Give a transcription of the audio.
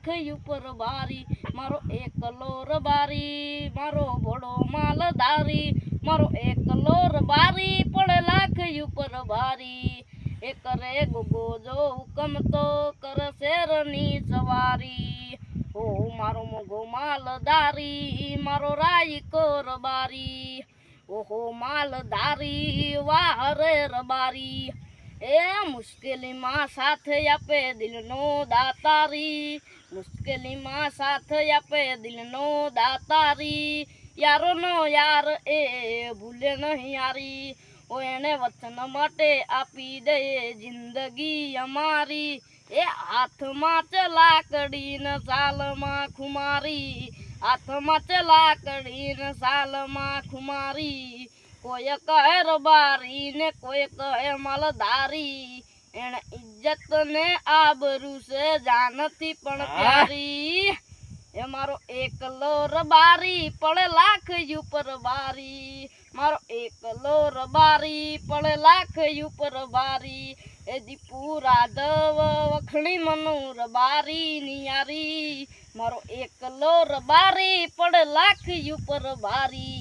લાખ ઉપર બારી મારો એકલો રબારી મારો ભોળો માલધારી મારો એકલો રબારી પડે લાખ ઉપર બારી એ કરે ગોગો જો હુકમ તો કરે શેરની સવારી ઓ મારો મોગો માલધારી મારો રાયકો રબારી ઓહો માલધારી વાહ રે રબારી એ મુશ્કેલીમાં સાથ આપે દિલનો દાતારી મુશ્કેલીમાં સાથ આપે દિલનો દાતારી યારોનો યાર એ ભૂલે નહીં યારી ઓ એને વચન માટે આપી દે જિંદગી અમારી એ હાથમાં છે લાકડી ને સાલમાં ખુમારી હાથમાં છે લાકડી ને સાલમાં ખુમારી કોઈ કહે રબારી ને કોઈ કહે માલધારી એને ઇજ્જત ને આબરૂ છે જાનથી પણ પ્યારી એ મારો એકલો રબારી પડે લાખ ઉપર બારી મારો એકલો રબારી પડે લાખ ઉપર બારી એ દીપુ રાધવ વખણી મનુ રબારી નિયારી મારો એકલો રબારી પડે લાખ ઉપર બારી